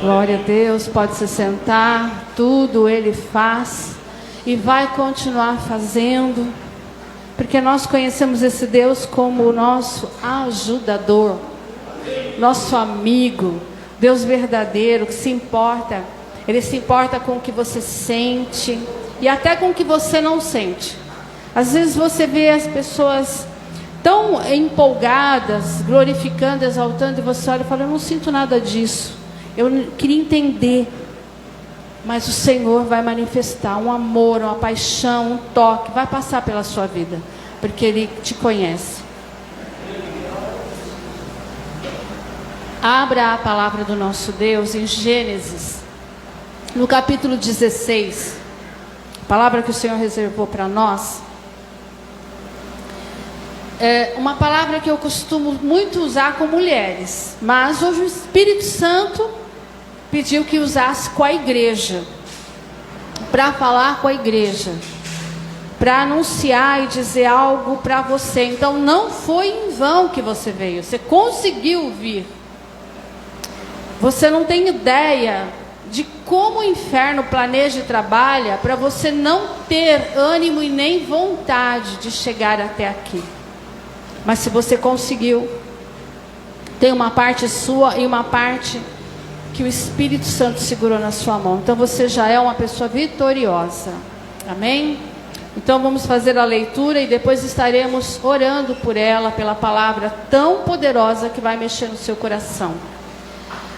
Glória a Deus, pode se sentar, tudo Ele faz e vai continuar fazendo, porque nós conhecemos esse Deus como o nosso ajudador, nosso amigo, Deus verdadeiro, que se importa, Ele se importa com o que você sente e até com o que você não sente. Às vezes você vê as pessoas tão empolgadas, glorificando, exaltando, e você olha e fala: eu não sinto nada disso. Eu queria entender, mas o Senhor vai manifestar um amor, uma paixão, um toque, vai passar pela sua vida, porque Ele te conhece. Abra a palavra do nosso Deus em Gênesis, no capítulo 16, a palavra que o Senhor reservou para nós. É uma palavra que eu costumo muito usar com mulheres, mas hoje o Espírito Santo pediu que usasse com a igreja, para falar com a igreja, para anunciar e dizer algo para você. Então não foi em vão que você veio, você conseguiu vir. Você não tem ideia de como o inferno planeja e trabalha para você não ter ânimo e nem vontade de chegar até aqui. Mas se você conseguiu, tem uma parte sua e uma parte que o Espírito Santo segurou na sua mão. Então você já é uma pessoa vitoriosa. Amém? Então vamos fazer a leitura e depois estaremos orando por ela, pela palavra tão poderosa que vai mexer no seu coração.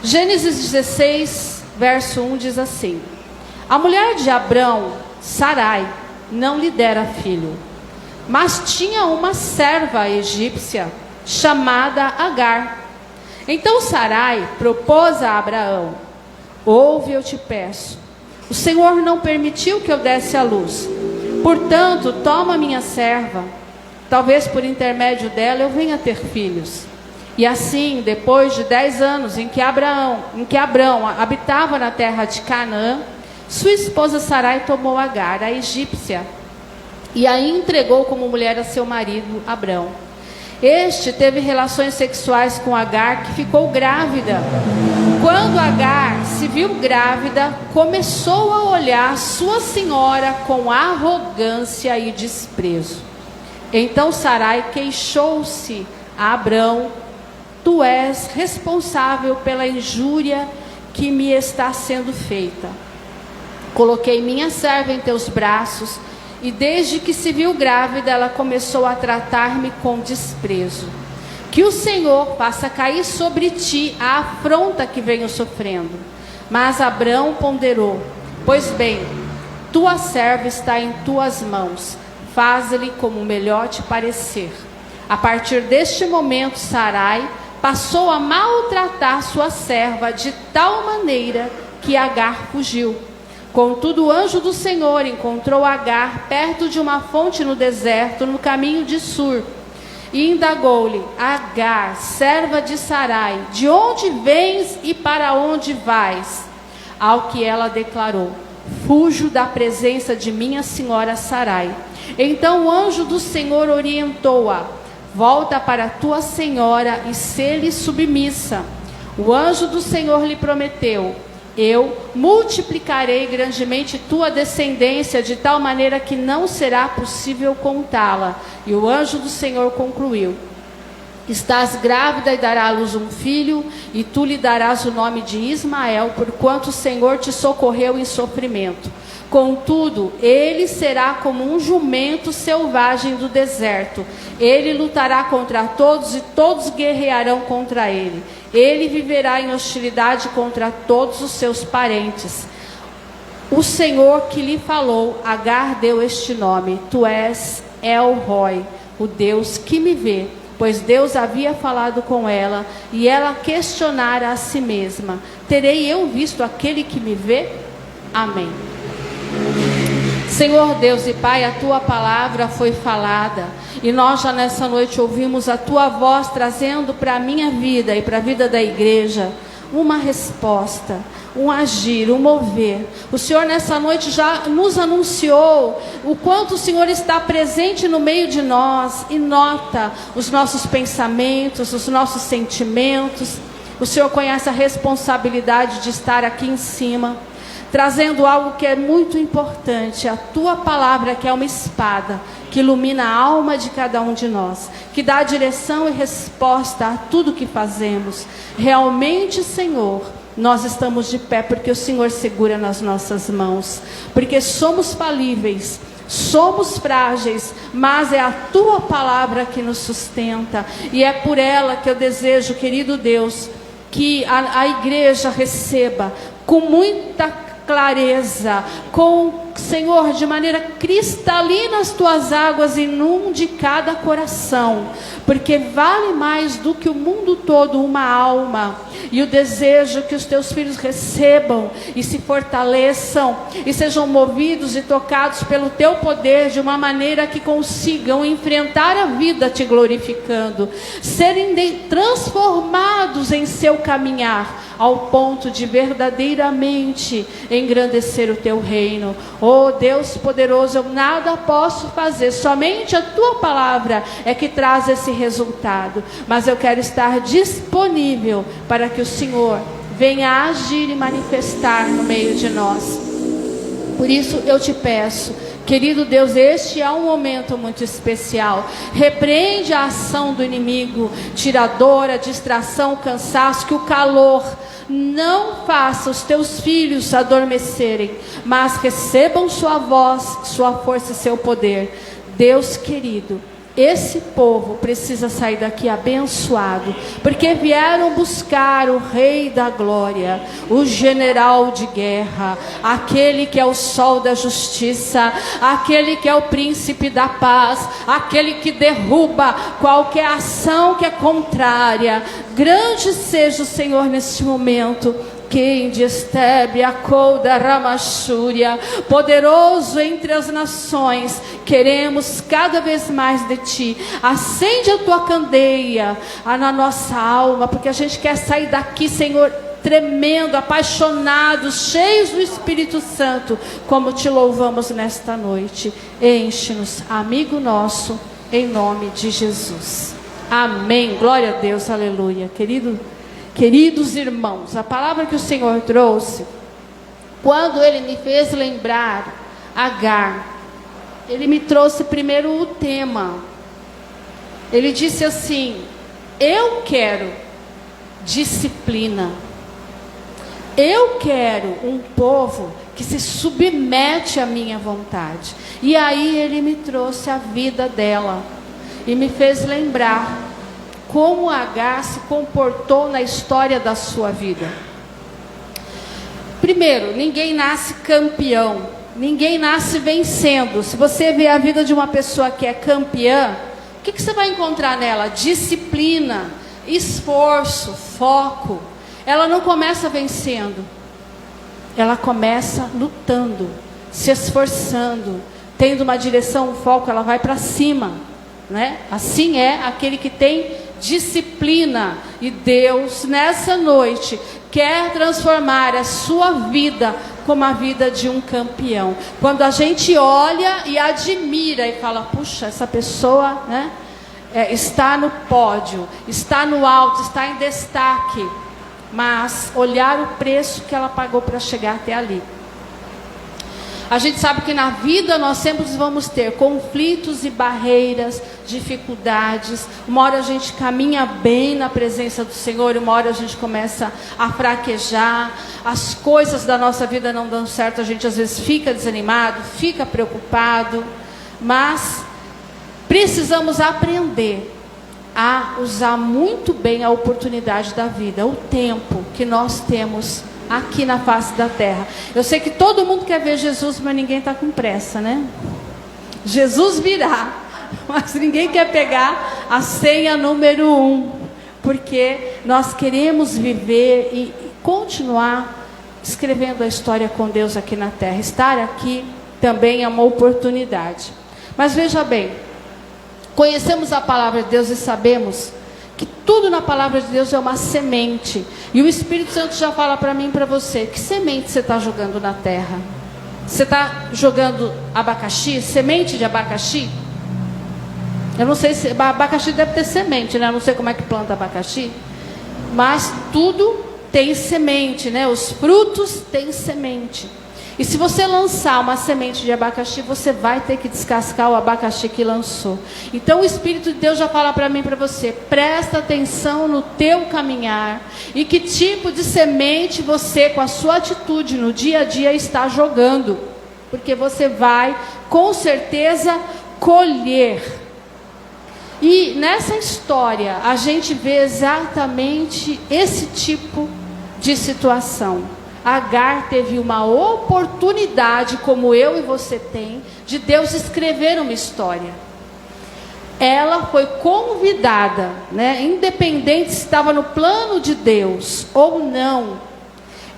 Gênesis 16, verso 1 diz assim: a mulher de Abrão, Sarai, não lhe dera filho, mas tinha uma serva egípcia chamada Agar. Então Sarai propôs a Abraão: ouve, eu te peço, o Senhor não permitiu que eu desse à luz, portanto toma minha serva, talvez por intermédio dela eu venha ter filhos. E assim, depois de 10 anos em que Abrão habitava na terra de Canaã, sua esposa Sarai tomou Agar, a egípcia, e a entregou como mulher a seu marido Abrão. Este teve relações sexuais com Agar, que ficou grávida. Quando Agar se viu grávida, começou a olhar sua senhora com arrogância e desprezo. Então Sarai queixou-se a Abrão: tu és responsável pela injúria que me está sendo feita. Coloquei minha serva em teus braços, e desde que se viu grávida, ela começou a tratar-me com desprezo. Que o Senhor faça cair sobre ti a afronta que venho sofrendo. Mas Abrão ponderou: pois bem, tua serva está em tuas mãos, faz-lhe como melhor te parecer. A partir deste momento, Sarai passou a maltratar sua serva de tal maneira que Agar fugiu. Contudo, o anjo do Senhor encontrou Agar perto de uma fonte no deserto, no caminho de Sur, e indagou-lhe: Agar, serva de Sarai, de onde vens e para onde vais? Ao que ela declarou: fujo da presença de minha senhora Sarai. Então o anjo do Senhor orientou-a: volta para tua senhora e sê-lhe submissa. O anjo do Senhor lhe prometeu: eu multiplicarei grandemente tua descendência, de tal maneira que não será possível contá-la. E o anjo do Senhor concluiu: estás grávida e dará à luz um filho, e tu lhe darás o nome de Ismael, porquanto o Senhor te socorreu em sofrimento. Contudo, ele será como um jumento selvagem do deserto. Ele lutará contra todos e todos guerrearão contra ele. Ele viverá em hostilidade contra todos os seus parentes. O Senhor que lhe falou, Agar deu este nome: tu és El-Roi, o Deus que me vê. Pois Deus havia falado com ela, e ela questionara a si mesma: terei eu visto aquele que me vê? Amém. Senhor Deus e Pai, a tua palavra foi falada, e nós já nessa noite ouvimos a tua voz trazendo para a minha vida e para a vida da igreja uma resposta, um agir, um mover. O Senhor nessa noite já nos anunciou o quanto o Senhor está presente no meio de nós e nota os nossos pensamentos, os nossos sentimentos. O Senhor conhece a responsabilidade de estar aqui em cima, trazendo algo que é muito importante: a tua palavra, que é uma espada que ilumina a alma de cada um de nós, que dá direção e resposta a tudo que fazemos. Realmente, Senhor, nós estamos de pé porque o Senhor segura nas nossas mãos, porque somos falíveis, somos frágeis, mas é a tua palavra que nos sustenta, e é por ela que eu desejo, querido Deus, que a igreja receba com muita clareza, Senhor, de maneira cristalina, as tuas águas inunde cada coração, porque vale mais do que o mundo todo uma alma. E o desejo que os teus filhos recebam e se fortaleçam e sejam movidos e tocados pelo teu poder, de uma maneira que consigam enfrentar a vida te glorificando, serem transformados em seu caminhar, ao ponto de verdadeiramente engrandecer o teu reino. Oh Deus poderoso, eu nada posso fazer, somente a tua palavra é que traz esse resultado, mas eu quero estar disponível para que o Senhor venha agir e manifestar no meio de nós. Por isso eu te peço, querido Deus, este é um momento muito especial. Repreende a ação do inimigo, tira a dor, a distração, o cansaço, que o calor não faça os teus filhos adormecerem, mas recebam sua voz, sua força e seu poder. Deus querido, esse povo precisa sair daqui abençoado, porque vieram buscar o Rei da Glória, o general de guerra, aquele que é o sol da justiça, aquele que é o príncipe da paz, aquele que derruba qualquer ação que é contrária. Grande seja o Senhor neste momento. Quem destebe a colda ramachúria, poderoso entre as nações, queremos cada vez mais de ti. Acende a tua candeia na nossa alma, porque a gente quer sair daqui, Senhor, tremendo, apaixonados, cheios do Espírito Santo, como te louvamos nesta noite. Enche-nos, amigo nosso, em nome de Jesus. Amém. Glória a Deus, aleluia. Queridos irmãos, a palavra que o Senhor trouxe, quando Ele me fez lembrar Agar, Ele me trouxe primeiro o tema. Ele disse assim: eu quero disciplina. Eu quero um povo que se submete à minha vontade. E aí Ele me trouxe a vida dela e me fez lembrar como Agar se comportou na história da sua vida. Primeiro, ninguém nasce campeão, ninguém nasce vencendo. Se você vê a vida de uma pessoa que é campeã, o que você vai encontrar nela? Disciplina, esforço, foco. Ela não começa vencendo, ela começa lutando, se esforçando, tendo uma direção, um foco, ela vai para cima, né? Assim é aquele que tem disciplina. E Deus nessa noite quer transformar a sua vida como a vida de um campeão. Quando a gente olha e admira e fala: puxa, essa pessoa, né, está no pódio, está no alto, está em destaque. Mas olhar o preço que ela pagou para chegar até ali. A gente sabe que na vida nós sempre vamos ter conflitos e barreiras, dificuldades. Uma hora a gente caminha bem na presença do Senhor, uma hora a gente começa a fraquejar. As coisas da nossa vida não dão certo, a gente às vezes fica desanimado, fica preocupado. Mas precisamos aprender a usar muito bem a oportunidade da vida, o tempo que nós temos aqui na face da terra. Eu sei que todo mundo quer ver Jesus, mas ninguém está com pressa, né? Jesus virá, mas ninguém quer pegar a senha número 1, porque nós queremos viver e continuar escrevendo a história com Deus aqui na terra. Estar aqui também é uma oportunidade. Mas veja bem, conhecemos a palavra de Deus e sabemos que tudo na palavra de Deus é uma semente. E o Espírito Santo já fala para mim e para você: que semente você está jogando na terra? Você está jogando abacaxi? Semente de abacaxi? Eu não sei se abacaxi deve ter semente, né? Eu não sei como é que planta abacaxi, mas tudo tem semente, né? Os frutos têm semente. E se você lançar uma semente de abacaxi, você vai ter que descascar o abacaxi que lançou. Então o Espírito de Deus já fala para mim e para você: presta atenção no teu caminhar. E que tipo de semente você, com a sua atitude no dia a dia, está jogando. Porque você vai, com certeza, colher. E nessa história, a gente vê exatamente esse tipo de situação. Agar teve uma oportunidade, como eu e você tem, de Deus escrever uma história. Ela foi convidada, né, independente se estava no plano de Deus ou não,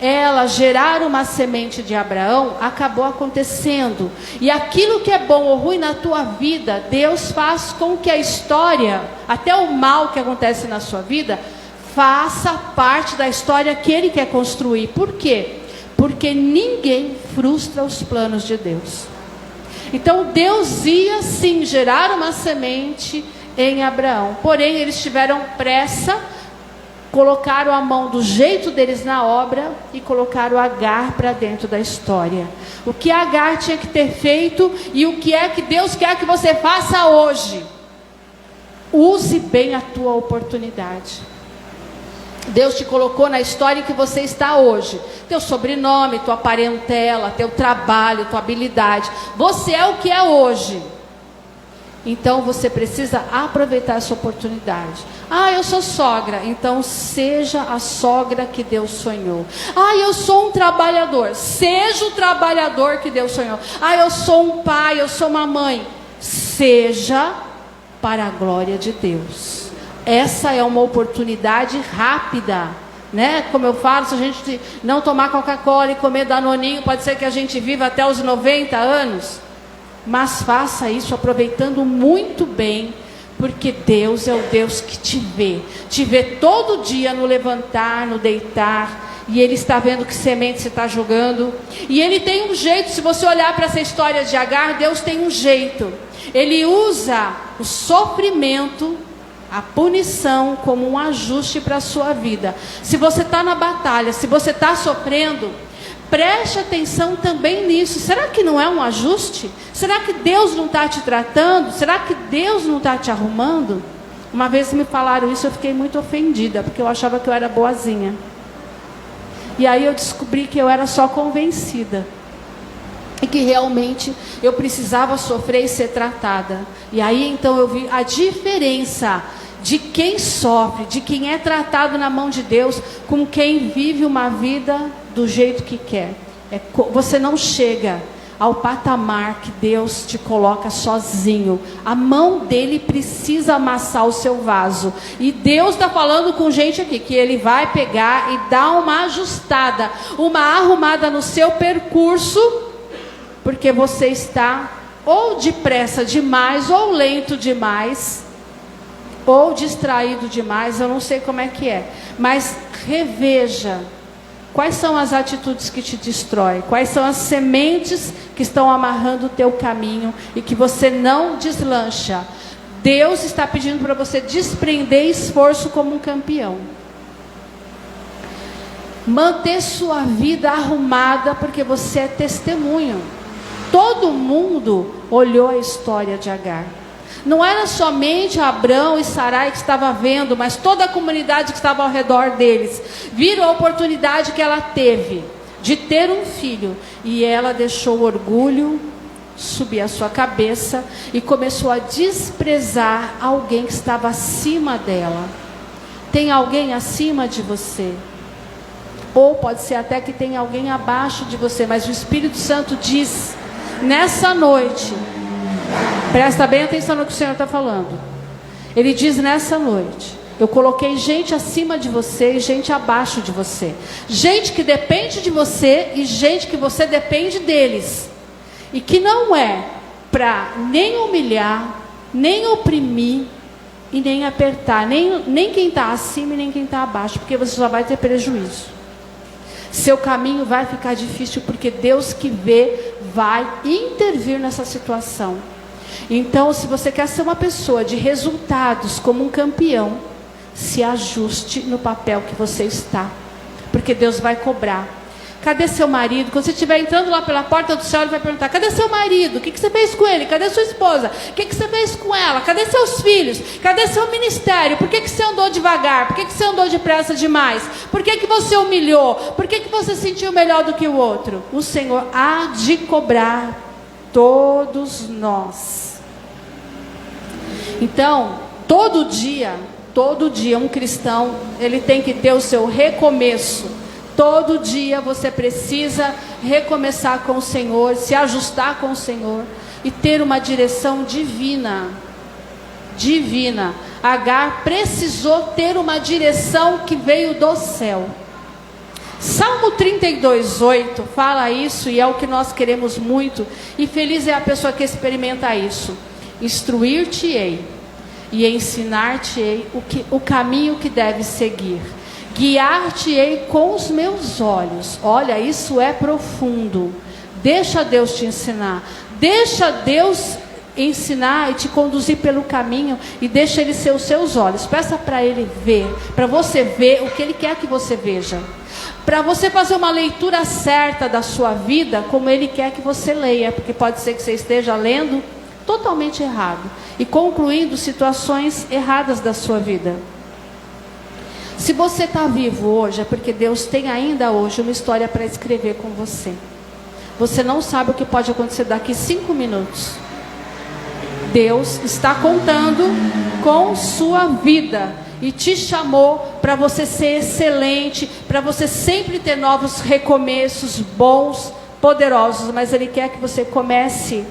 ela gerar uma semente de Abraão, acabou acontecendo. E aquilo que é bom ou ruim na tua vida, Deus faz com que a história, até o mal que acontece na sua vida, faça parte da história que Ele quer construir. Por quê? Porque ninguém frustra os planos de Deus. Então Deus ia sim gerar uma semente em Abraão. Porém eles tiveram pressa colocaram a mão do jeito deles na obra e colocaram Agar para dentro da história. O que Agar tinha que ter feito e o que é que Deus quer que você faça hoje? Use bem a tua oportunidade. Deus te colocou na história em que você está hoje. Teu sobrenome, tua parentela, teu trabalho, tua habilidade. Você é o que é hoje. Então você precisa aproveitar essa oportunidade. Ah, eu sou sogra. Então seja a sogra que Deus sonhou. Ah, eu sou um trabalhador. Seja o trabalhador que Deus sonhou. Ah, eu sou um pai, eu sou uma mãe. Seja para a glória de Deus. Essa é uma oportunidade rápida, né? Como eu falo, se a gente não tomar Coca-Cola e comer Danoninho, pode ser que a gente viva até os 90 anos. Mas faça isso aproveitando muito bem, porque Deus é o Deus que te vê todo dia no levantar, no deitar, e Ele está vendo que semente você está jogando, e Ele tem um jeito. Se você olhar para essa história de Agar, Deus tem um jeito. Ele usa o sofrimento, a punição como um ajuste para a sua vida. Se você está na batalha, se você está sofrendo, preste atenção também nisso. Será que não é um ajuste? Será que Deus não está te tratando? Será que Deus não está te arrumando? Uma vez me falaram isso, eu fiquei muito ofendida, porque eu achava que eu era boazinha. E aí eu descobri que eu era só convencida. E que realmente eu precisava sofrer e ser tratada. E aí então eu vi a diferença de quem sofre, de quem é tratado na mão de Deus, com quem vive uma vida do jeito que quer. Você não chega ao patamar que Deus te coloca sozinho. A mão dele precisa amassar o seu vaso. E Deus está falando com gente aqui, que Ele vai pegar e dar uma ajustada, uma arrumada no seu percurso, porque você está ou depressa demais, ou lento demais, ou distraído demais. Eu não sei como é que é, mas reveja quais são as atitudes que te destroem, quais são as sementes que estão amarrando o teu caminho e que você não deslancha. Deus está pedindo para você desprender esforço como um campeão. Manter sua vida arrumada, porque você é testemunho. Todo mundo olhou a história de Agar. Não era somente Abrão e Sarai que estava vendo, mas toda a comunidade que estava ao redor deles. Viram a oportunidade que ela teve de ter um filho. E ela deixou o orgulho subir a sua cabeça e começou a desprezar alguém que estava acima dela. Tem alguém acima de você? Ou pode ser até que tem alguém abaixo de você, mas o Espírito Santo diz nessa noite, presta bem atenção no que o Senhor está falando. Ele diz nessa noite: eu coloquei gente acima de você e gente abaixo de você. Gente que depende de você e gente que você depende deles. E que não é para nem humilhar, nem oprimir e nem apertar. Nem quem está acima e nem quem está abaixo, porque você só vai ter prejuízo. Seu caminho vai ficar difícil, porque Deus que vê vai intervir nessa situação. Então, se você quer ser uma pessoa de resultados como um campeão, se ajuste no papel que você está, porque Deus vai cobrar. Cadê seu marido? Quando você estiver entrando lá pela porta do céu, Ele vai perguntar: cadê seu marido? O que você fez com ele? Cadê sua esposa? O que você fez com ela? Cadê seus filhos? Cadê seu ministério? Por que você andou devagar? Por que você andou depressa demais? Por que você humilhou? Por que você se sentiu melhor do que o outro? O Senhor há de cobrar todos nós. Então, todo dia um cristão, ele tem que ter o seu recomeço. Todo dia você precisa recomeçar com o Senhor, se ajustar com o Senhor e ter uma direção divina. Divina. Agar precisou ter uma direção que veio do céu. Salmo 32:8 fala isso, e é o que nós queremos muito, e feliz é a pessoa que experimenta isso. Instruir-te-ei e ensinar-te-ei o caminho que deves seguir. Guiar-te-ei com os meus olhos. Olha, isso é profundo. Deixa Deus te ensinar. Deixa Deus ensinar e te conduzir pelo caminho, e deixa Ele ser os seus olhos. Peça para Ele ver, para você ver o que Ele quer que você veja, para você fazer uma leitura certa da sua vida, como Ele quer que você leia, porque pode ser que você esteja lendo totalmente errado e concluindo situações erradas da sua vida. Se você está vivo hoje, é porque Deus tem ainda hoje uma história para escrever com você. Você não sabe o que pode acontecer daqui 5 minutos. Deus está contando com sua vida e te chamou para você ser excelente, para você sempre ter novos recomeços bons, poderosos, mas Ele quer que você comece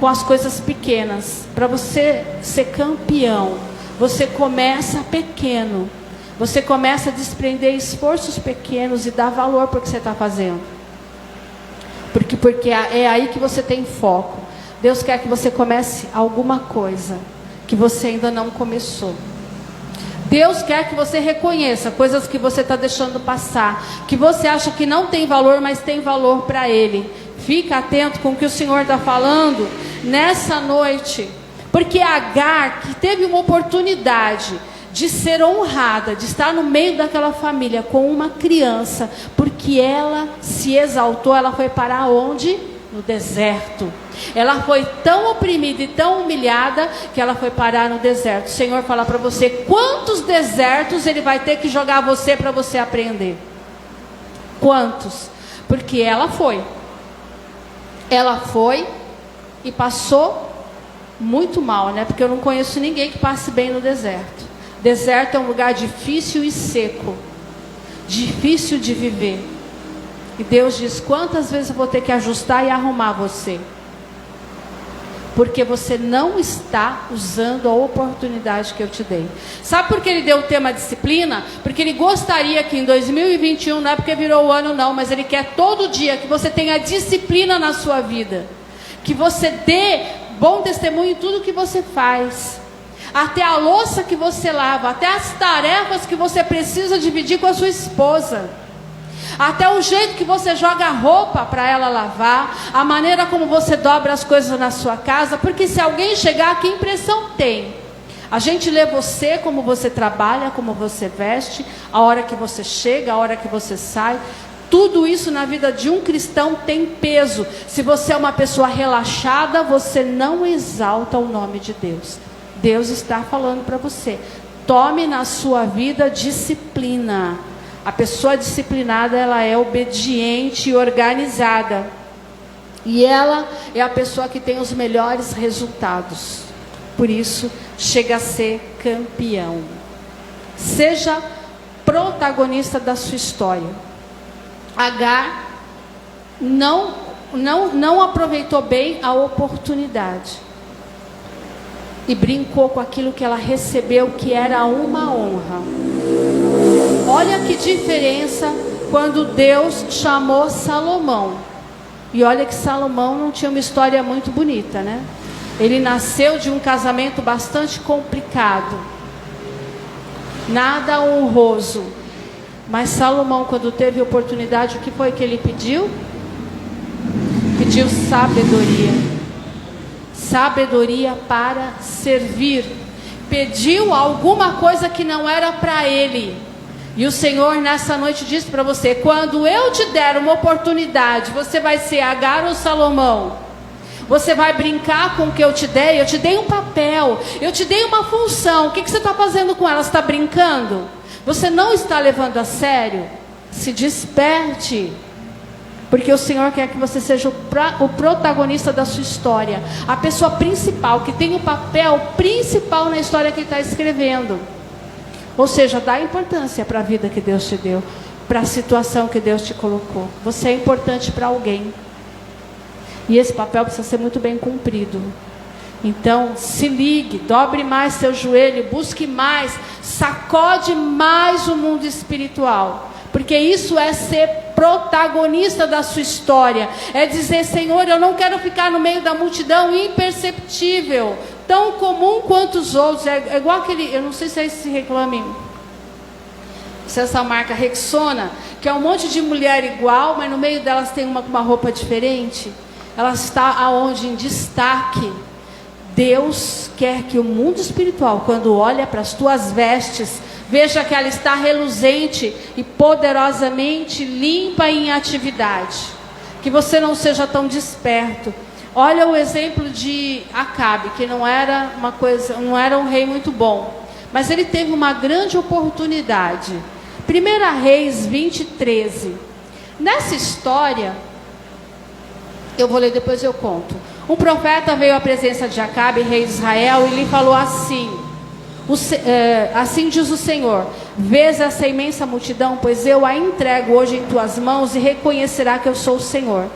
com as coisas pequenas. Para você ser campeão, você começa pequeno, você começa a desprender esforços pequenos e dar valor para o que você está fazendo, porque é aí que você tem foco. Deus quer que você comece alguma coisa que você ainda não começou. Deus quer que você reconheça coisas que você está deixando passar, que você acha que não tem valor, mas tem valor para Ele. Fica atento com o que o Senhor está falando nessa noite, porque Agar, que teve uma oportunidade de ser honrada, de estar no meio daquela família com uma criança, porque ela se exaltou, ela foi parar onde? No deserto. Ela foi tão oprimida e tão humilhada que ela foi parar no deserto. O Senhor fala para você, quantos desertos Ele vai ter que jogar você para você aprender? Quantos? Porque ela foi e passou muito mal, né? Porque eu não conheço ninguém que passe bem no deserto. Deserto é um lugar difícil e seco, difícil de viver. E Deus diz, quantas vezes eu vou ter que ajustar e arrumar você? Porque você não está usando a oportunidade que eu te dei. Sabe por que Ele deu o tema disciplina? Porque Ele gostaria que em 2021, não é porque virou o ano não, mas Ele quer todo dia que você tenha disciplina na sua vida. Que você dê bom testemunho em tudo que você faz. Até a louça que você lava, até as tarefas que você precisa dividir com a sua esposa, até o jeito que você joga a roupa para ela lavar, a maneira como você dobra as coisas na sua casa, porque se alguém chegar, que impressão tem? A gente lê você, como você trabalha, como você veste, a hora que você chega, a hora que você sai. Tudo isso na vida de um cristão tem peso. Se você é uma pessoa relaxada, você não exalta o nome de Deus. Deus está falando para você, tome na sua vida disciplina. A pessoa disciplinada, ela é obediente e organizada. E ela é a pessoa que tem os melhores resultados. Por isso, chega a ser campeão. Seja protagonista da sua história. Agar não aproveitou bem a oportunidade. E brincou com aquilo que ela recebeu, que era uma honra. Olha que diferença quando Deus chamou Salomão. E olha que Salomão não tinha uma história muito bonita, né? Ele nasceu de um casamento bastante complicado. Nada honroso. Mas Salomão, quando teve oportunidade, o que foi que ele pediu? Pediu sabedoria. Sabedoria para servir. Pediu alguma coisa que não era para ele. E o Senhor nessa noite disse para você, quando eu te der uma oportunidade, você vai ser Agar ou Salomão? Você vai brincar com o que eu te dei? Eu te dei um papel, eu te dei uma função. O que você está fazendo com ela? Você está brincando? Você não está levando a sério? Se desperte. Porque o Senhor quer que você seja o protagonista da sua história. A pessoa principal, que tem o papel principal na história que Ele está escrevendo. Ou seja, dá importância para a vida que Deus te deu, para a situação que Deus te colocou. Você é importante para alguém. E esse papel precisa ser muito bem cumprido. Então, se ligue, dobre mais seu joelho, busque mais, sacode mais o mundo espiritual. Porque isso é ser protagonista da sua história. É dizer, Senhor, eu não quero ficar no meio da multidão imperceptível, tão comum quanto os outros. É igual aquele, eu não sei se é esse reclame, se é essa marca Rexona, que é um monte de mulher igual, mas no meio delas tem uma roupa diferente. Ela está aonde? Em destaque. Deus quer que o mundo espiritual, quando olha para as tuas vestes, veja que ela está reluzente e poderosamente limpa em atividade. Que você não seja tão desperto. Olha o exemplo de Acabe, que não era um rei muito bom, mas ele teve uma grande oportunidade. 1 Reis 20:13. Nessa história, eu vou ler, depois eu conto. Um profeta veio à presença de Acabe, rei de Israel, e lhe falou assim: assim diz o Senhor, vês essa imensa multidão, pois eu a entrego hoje em tuas mãos, e reconhecerá que eu sou o Senhor.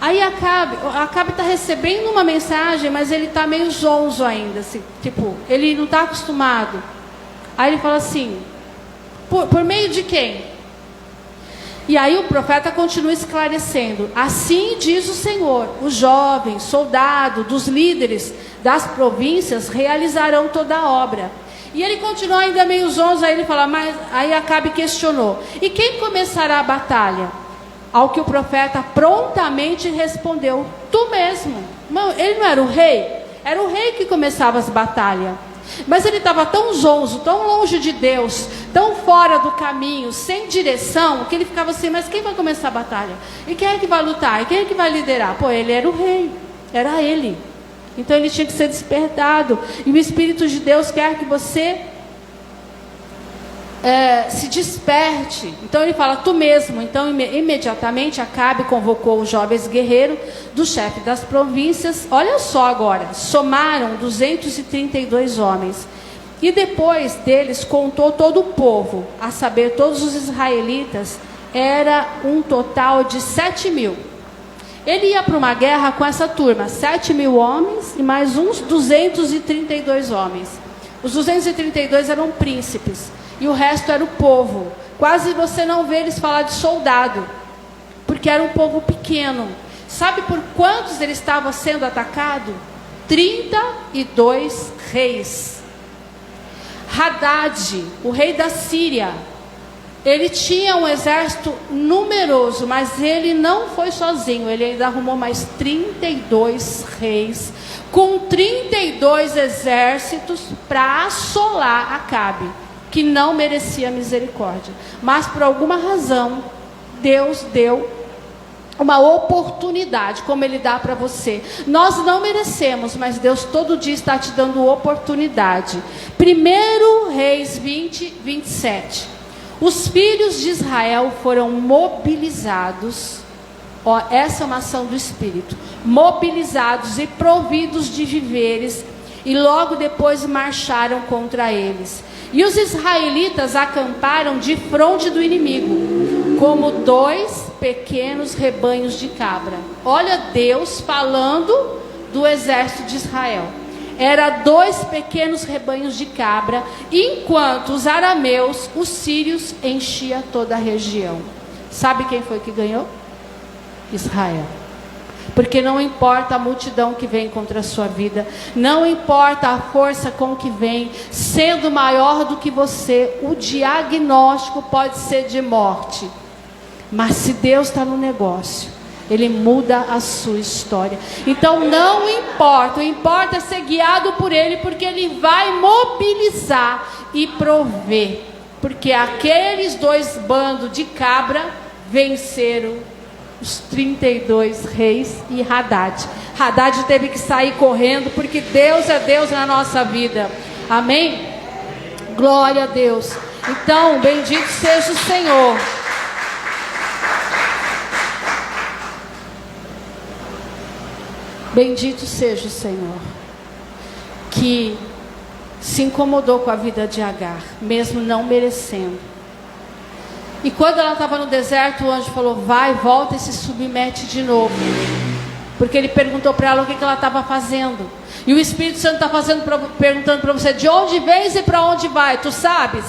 Aí Acabe está recebendo uma mensagem, mas ele está meio zonzo ainda, assim, tipo, ele não está acostumado. Aí ele fala assim: por meio de quem? E aí o profeta continua esclarecendo: assim diz o Senhor, os jovens, soldados, dos líderes das províncias realizarão toda a obra. E ele continua ainda meio zonzo, aí ele fala, mas aí Acabe questionou: e quem começará a batalha? Ao que o profeta prontamente respondeu: tu mesmo. Ele não era o rei? Era o rei que começava as batalhas. Mas ele estava tão zonzo, tão longe de Deus, tão fora do caminho, sem direção, que ele ficava assim: mas quem vai começar a batalha? E quem é que vai lutar? E quem é que vai liderar? Pô, ele era o rei, era ele. Então ele tinha que ser despertado. E o Espírito de Deus quer que você se desperte. Então ele fala: tu mesmo. Então imediatamente Acabe convocou os jovens guerreiros do chefe das províncias. Olha só agora, somaram 232 homens. E depois deles contou todo o povo, a saber, todos os israelitas. Era um total de 7.000. Ele ia para uma guerra com essa turma, 7.000 homens e mais uns 232 homens. Os 232 eram príncipes e o resto era o povo. Quase você não vê eles falar de soldado, porque era um povo pequeno. Sabe por quantos ele estava sendo atacado? 32 reis. Hadad, o rei da Síria, ele tinha um exército numeroso, mas ele não foi sozinho. Ele ainda arrumou mais 32 reis, com 32 exércitos para assolar Acabe, que não merecia misericórdia. Mas por alguma razão, Deus deu uma oportunidade, como Ele dá para você. Nós não merecemos, mas Deus todo dia está te dando oportunidade. 1 Reis 20:27. Os filhos de Israel foram mobilizados. Ó, essa é uma ação do Espírito. Mobilizados e providos de víveres, e logo depois marcharam contra eles. E os israelitas acamparam de fronte do inimigo, como 2 pequenos rebanhos de cabra. Olha Deus falando do exército de Israel. Era 2 pequenos rebanhos de cabra, enquanto os arameus, os sírios, enchiam toda a região. Sabe quem foi que ganhou? Israel. Porque não importa a multidão que vem contra a sua vida, não importa a força com que vem, sendo maior do que você, o diagnóstico pode ser de morte. Mas se Deus está no negócio, Ele muda a sua história. Então não importa, o importa é ser guiado por Ele, porque Ele vai mobilizar e prover. Porque aqueles 2 bandos de cabra venceram os 32 reis e Hadad. Hadad teve que sair correndo, porque Deus é Deus na nossa vida. Amém? Glória a Deus. Então, bendito seja o Senhor. Bendito seja o Senhor, que se incomodou com a vida de Agar, mesmo não merecendo. E quando ela estava no deserto, o anjo falou: vai, volta e se submete de novo. Porque ele perguntou para ela o que ela estava fazendo. E o Espírito Santo está perguntando para você: de onde vens e para onde vai? Tu sabes?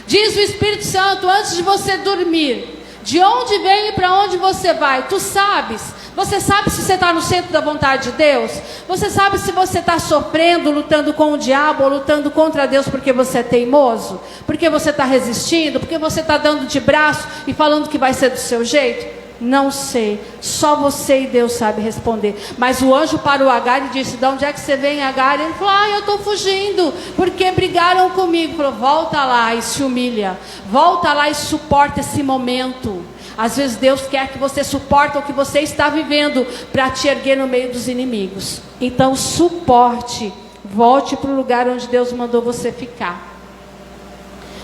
Diz o Espírito Santo antes de você dormir: de onde vem e para onde você vai? Tu sabes? Você sabe se você está no centro da vontade de Deus? Você sabe se você está sofrendo, lutando com o diabo, ou lutando contra Deus porque você é teimoso? Porque você está resistindo? Porque você está dando de braço e falando que vai ser do seu jeito? Não sei, só você e Deus sabe responder. Mas o anjo parou Agar e disse: de onde é que você vem, Agar? Ele falou: eu estou fugindo, porque brigaram comigo. Ele falou: volta lá e se humilha, volta lá e suporta esse momento. Às vezes Deus quer que você suporte o que você está vivendo, para te erguer no meio dos inimigos. Então suporte, volte para o lugar onde Deus mandou você ficar,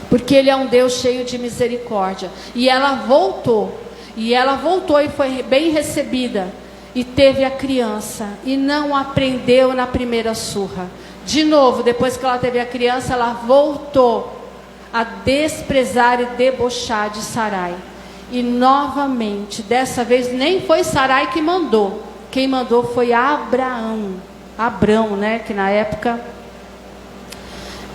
porque Ele é um Deus cheio de misericórdia. E ela voltou e foi bem recebida, e teve a criança, e não aprendeu na primeira surra. De novo, depois que ela teve a criança, ela voltou a desprezar e debochar de Sarai. E novamente, dessa vez nem foi Sarai que mandou, quem mandou foi Abrão, né, que na época...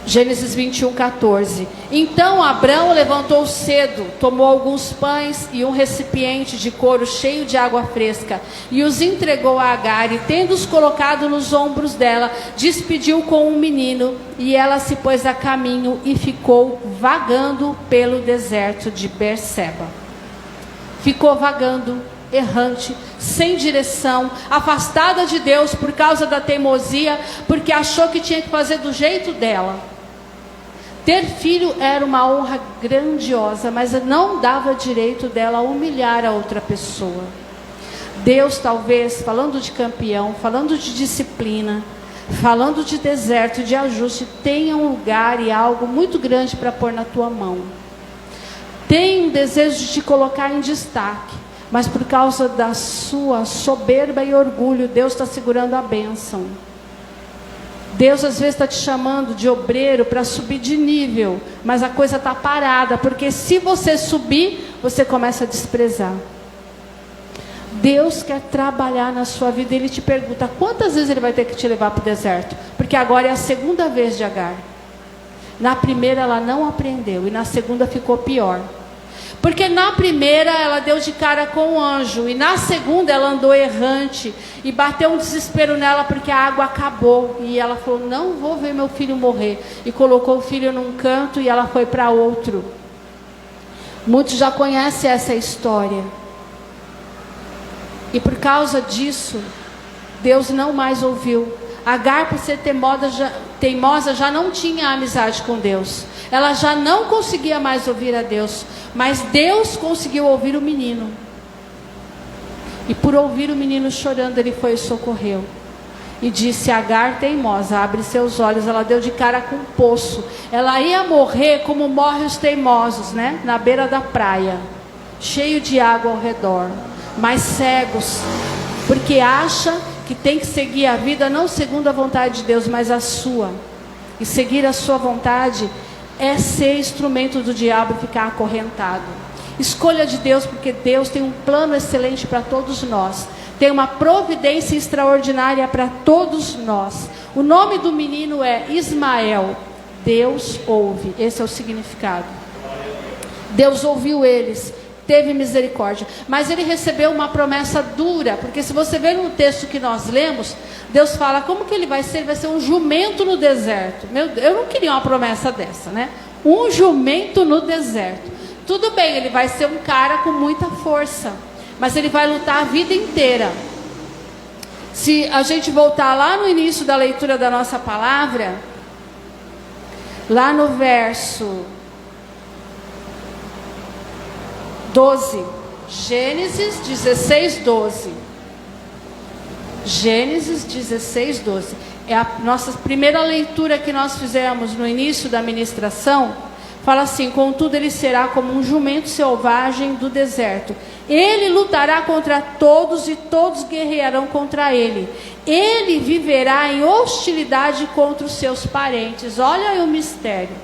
Gênesis 21:14. Então Abrão levantou cedo, tomou alguns pães e um recipiente de couro cheio de água fresca, e os entregou a Agar, e tendo-os colocado nos ombros dela, despediu com um menino, e ela se pôs a caminho e ficou vagando pelo deserto de Berseba. Ficou vagando, errante, sem direção, afastada de Deus por causa da teimosia, porque achou que tinha que fazer do jeito dela. Ter filho era uma honra grandiosa, mas não dava direito dela humilhar a outra pessoa. Deus, talvez, falando de campeão, falando de disciplina, falando de deserto, de ajuste, tenha um lugar e algo muito grande para pôr na tua mão. Tem um desejo de te colocar em destaque, mas por causa da sua soberba e orgulho, Deus está segurando a bênção. Deus às vezes está te chamando de obreiro para subir de nível, mas a coisa está parada, porque se você subir, você começa a desprezar. Deus quer trabalhar na sua vida, Ele te pergunta, quantas vezes Ele vai ter que te levar para o deserto? Porque agora é a segunda vez de Agar. Na primeira ela não aprendeu, e na segunda ficou pior. Porque na primeira ela deu de cara com o anjo, e na segunda ela andou errante, e bateu um desespero nela porque a água acabou, e ela falou, não vou ver meu filho morrer, e colocou o filho num canto e ela foi para outro. Muitos já conhecem essa história, e por causa disso Deus não mais ouviu. Agar, por ser teimosa, já não tinha amizade com Deus. Ela já não conseguia mais ouvir a Deus. Mas Deus conseguiu ouvir o menino. E por ouvir o menino chorando, Ele foi e socorreu. E disse, Agar teimosa, abre seus olhos. Ela deu de cara com um poço. Ela ia morrer como morrem os teimosos, né? Na beira da praia, cheio de água ao redor, mas cegos, porque acha que tem que seguir a vida não segundo a vontade de Deus, mas a sua. E seguir a sua vontade é ser instrumento do diabo, ficar acorrentado. Escolha de Deus, porque Deus tem um plano excelente para todos nós. Tem uma providência extraordinária para todos nós. O nome do menino é Ismael. Deus ouve. Esse é o significado. Deus ouviu eles, teve misericórdia, mas ele recebeu uma promessa dura, porque se você ver no texto que nós lemos, Deus fala, como que ele vai ser? Ele vai ser um jumento no deserto. Meu Deus, eu não queria uma promessa dessa, né? Um jumento no deserto. Tudo bem, ele vai ser um cara com muita força, mas ele vai lutar a vida inteira. Se a gente voltar lá no início da leitura da nossa palavra, lá no verso 12, Gênesis 16:12. Gênesis 16:12. É a nossa primeira leitura que nós fizemos no início da ministração. Fala assim, contudo ele será como um jumento selvagem do deserto. Ele lutará contra todos e todos guerrearão contra ele. Ele viverá em hostilidade contra os seus parentes. Olha aí o mistério.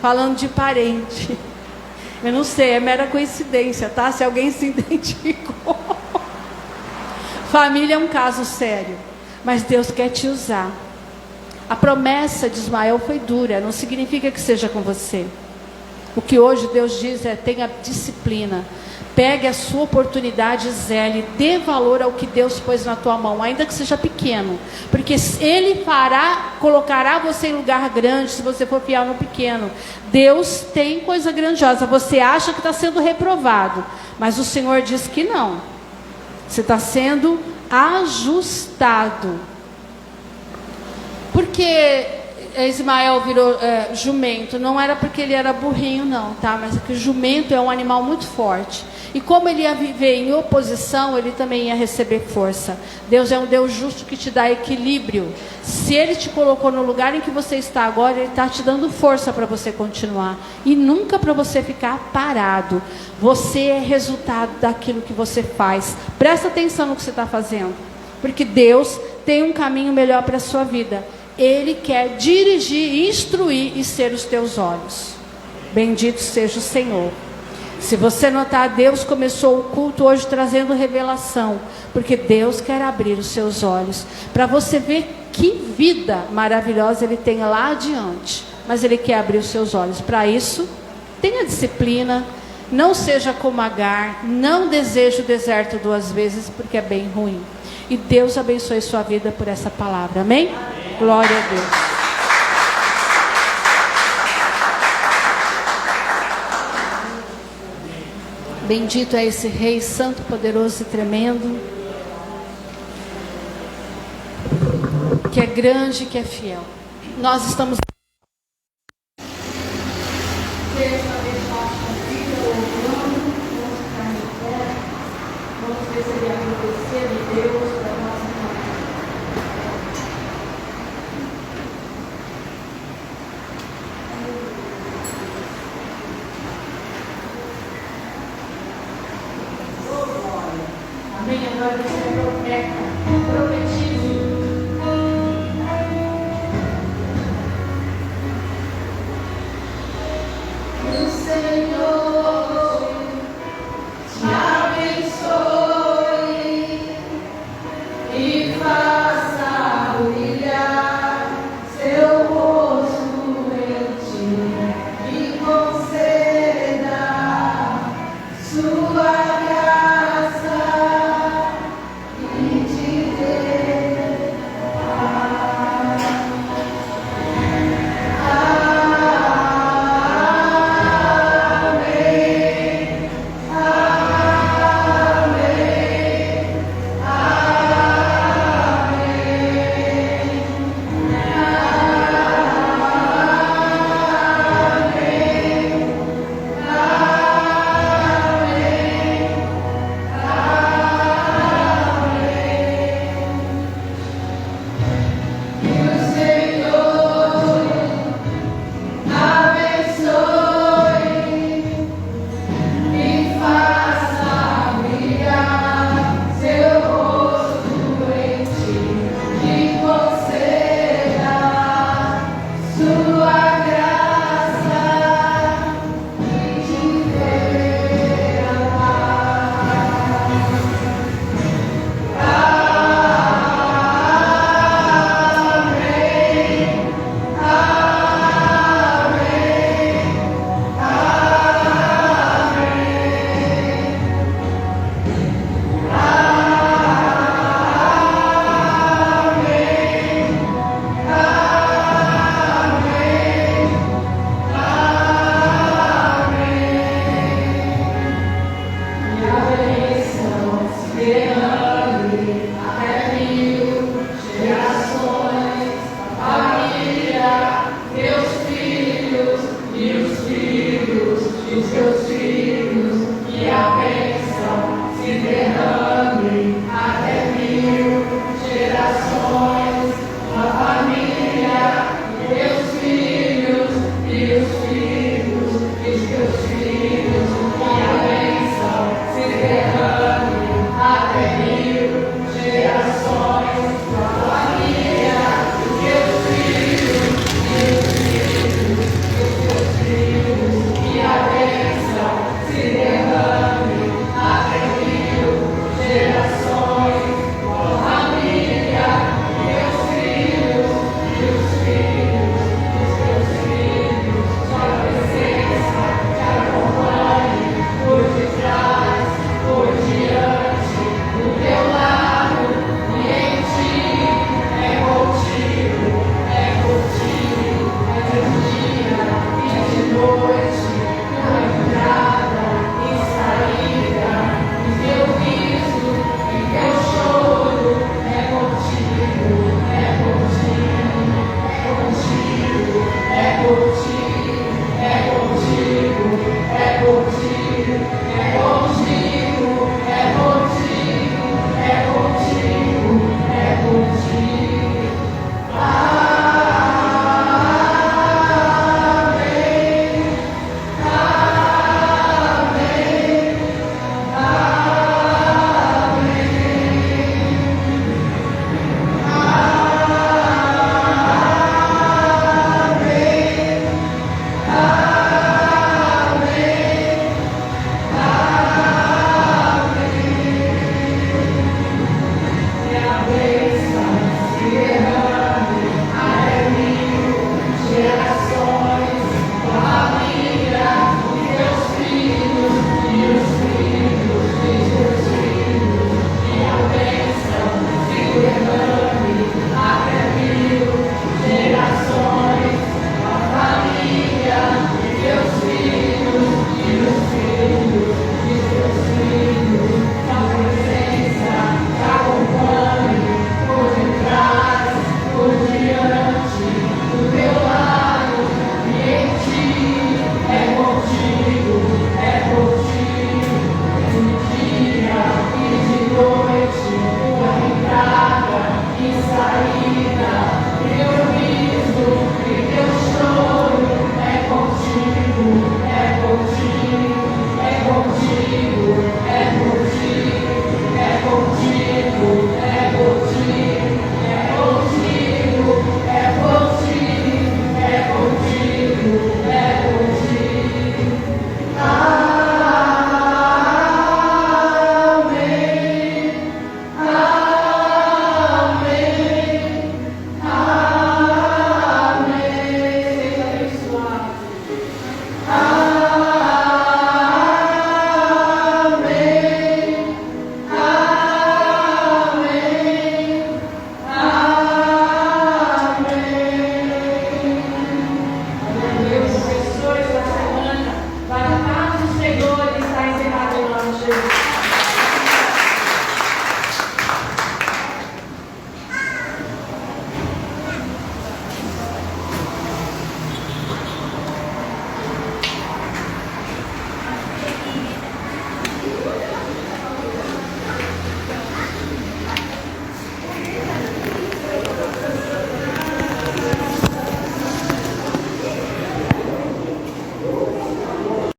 Falando de parente. Eu não sei, é mera coincidência, tá? Se alguém se identificou. Família é um caso sério, mas Deus quer te usar. A promessa de Ismael foi dura, não significa que seja com você. O que hoje Deus diz é: tenha disciplina. Pegue a sua oportunidade, zele, dê valor ao que Deus pôs na tua mão, ainda que seja pequeno, porque Ele colocará você em lugar grande se você for fiel no pequeno. Deus tem coisa grandiosa. Você acha que está sendo reprovado, mas o Senhor diz que não. Você está sendo ajustado. Porque Ismael virou jumento, não era porque ele era burrinho não, tá? Mas é que o jumento é um animal muito forte. E como ele ia viver em oposição, ele também ia receber força. Deus é um Deus justo que te dá equilíbrio. Se Ele te colocou no lugar em que você está agora, Ele está te dando força para você continuar. E nunca para você ficar parado. Você é resultado daquilo que você faz. Presta atenção no que você está fazendo. Porque Deus tem um caminho melhor para a sua vida. Ele quer dirigir, instruir e ser os teus olhos. Bendito seja o Senhor. Se você notar, Deus começou o culto hoje trazendo revelação, porque Deus quer abrir os seus olhos, para você ver que vida maravilhosa Ele tem lá adiante, mas Ele quer abrir os seus olhos. Para isso, tenha disciplina, não seja como Agar, não deseje o deserto 2 vezes, porque é bem ruim. E Deus abençoe sua vida por essa palavra, amém? Glória a Deus. Bendito é esse Rei Santo, Poderoso e Tremendo, que é grande, que é fiel. Nós estamos vamos receber agradecer a Deus para nossa Amém. Agora você é profeta.